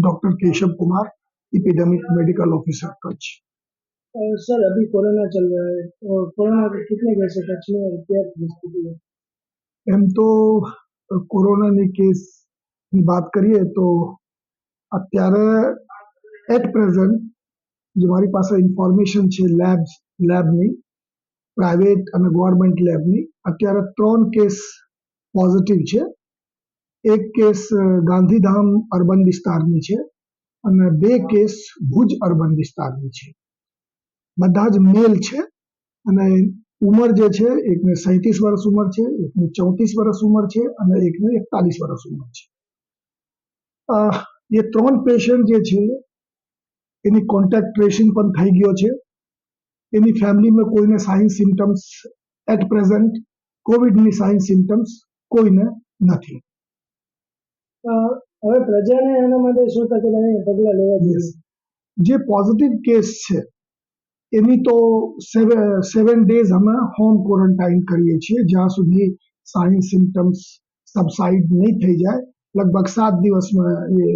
Doctor Keshav Kumar, epidemic medical officer Kutch. Sir अभी corona चल रहा है और कोरोना के कितने केस कच्छ में और क्या स्थिति है? એમ તો કોરોનાની કેસની વાત કરીએ તો અત્યારે એટ પ્રેઝન્ટ જે મારી પાસે ઇન્ફોર્મેશન છે લેબની પ્રાઇવેટ અને ગવર્મેન્ટ લેબની અત્યારે 3 કેસ પોઝિટિવ છે. એક કેસ ગાંધીધામ અર્બન વિસ્તારની છે અને 2 કેસ ભુજ અર્બન વિસ્તારની છે. બધા જ મેલ છે અને ઉંમર જે છે એકને 37 વર્ષ ઉંમર છે, એકને 34 વર્ષ ઉંમર છે અને એકને 41 વર્ષ ઉંમર છે. એ 3 પેશન્ટ જે છે એની કોન્ટેક્ટ ટ્રેસિંગ પણ થઈ ગયો છે. એની ફેમિલીમાં કોઈને સાઇન સિમ્ટમ્સ એટ પ્રેઝન્ટ કોવિડની સાઇન સિમ્ટમ્સ કોઈને નથી. હવે પ્રજાને એના માટે શું તકેદારી પગલાં લેવા જોઈએ? જે પોઝિટિવ કેસ છે એની તો 7 ડેઝ અમે હોમ ક્વોરન્ટાઇન કરીએ છીએ જ્યાં સુધી સાઇન સિમ્ટમ્સ સબસાઇડ નહીં થઈ જાય. લગભગ 7 દિવસમાં એ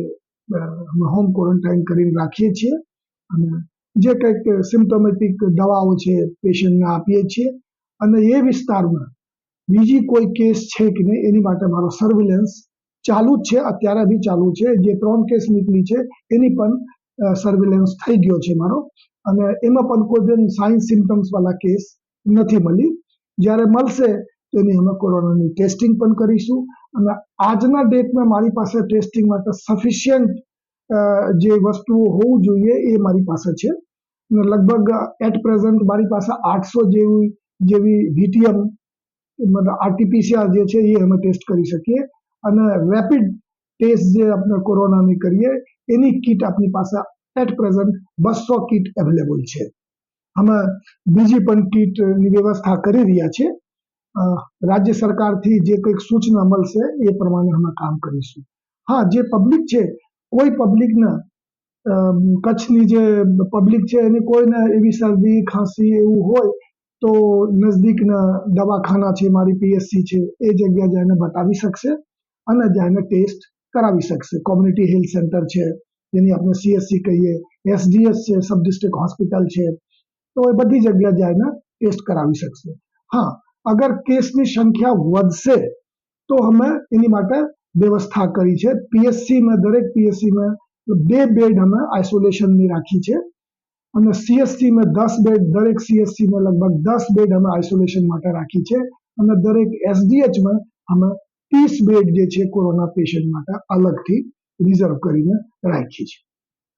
અમે હોમ ક્વોરન્ટાઇન કરીને રાખીએ છીએ અને જે કંઈક સિમ્ટોમેટિક દવાઓ છે પેશન્ટને આપીએ છીએ અને એ વિસ્તારમાં બીજી કોઈ કેસ છે કે નહીં એની માટે મારો સર્વેલન્સ ચાલુ જ છે. અત્યારે બી ચાલુ છે. જે 3 કેસ નીકળી છે એની પણ સર્વેલન્સ થઈ ગયો છે મારો અને એમાં પણ કોઈ પણ સાઇન સિમ્ટમ્સ વાળા કેસ નથી મળી. જ્યારે મળશે તેની અમે કોરોનાની ટેસ્ટિંગ પણ કરીશું અને આજના ડેટમાં મારી પાસે ટેસ્ટિંગ માટે સફિશિયન્ટ જે વસ્તુઓ હોવું જોઈએ એ મારી પાસે છે. લગભગ એટ પ્રેઝન્ટ મારી પાસે 800 જેવી VTM મતલબ RT-PCR જે છે એ અમે ટેસ્ટ કરી શકીએ અને રેપિડ ટેસ્ટ જે આપણે કોરોનાની કરીએ એની કીટ આપણી પાસે એટ પ્રેઝન્ટ 200 કીટ અવેલેબલ છે. અમે બીજી પણ કીટની વ્યવસ્થા કરી રહ્યા છીએ. રાજ્ય સરકારથી જે કંઈક સૂચના મળશે એ પ્રમાણે અમે કામ કરીશું. હા, જે પબ્લિક છે કોઈ પબ્લિકને કચ્છની જે પબ્લિક છે એની કોઈને એવી શરદી ખાંસી એવું હોય તો નજદીકના દવાખાના છે, મારી PSC છે એ જગ્યા જઈને બતાવી શકશે અને જઈને ટેસ્ટ કરાવી શકશે. કોમ્યુનિટી હેલ્થ સેન્ટર છે જેની આપણે CSC કહીએ, SDS છે, સબ ડિસ્ટ્રિક્ટ હોસ્પિટલ છે, તો એ બધી જગ્યા જઈને ટેસ્ટ કરાવી શકશે. હા, અગર કેસની સંખ્યા વધશે તો અમે એની માટે વ્યવસ્થા કરી છે. દરેક PSCમાં 2 બેડ અમે આઇસોલેશનની રાખી છે અને CSCમાં 10 બેડ, દરેક CSCમાં લગભગ 10 બેડ અમે આઇસોલેશન માટે રાખી છે અને દરેક SDHમાં અમે 30 બેડ જે છે કોરોના પેશન્ટ માટે અલગથી રિઝર્વ કરીને રાખી છે.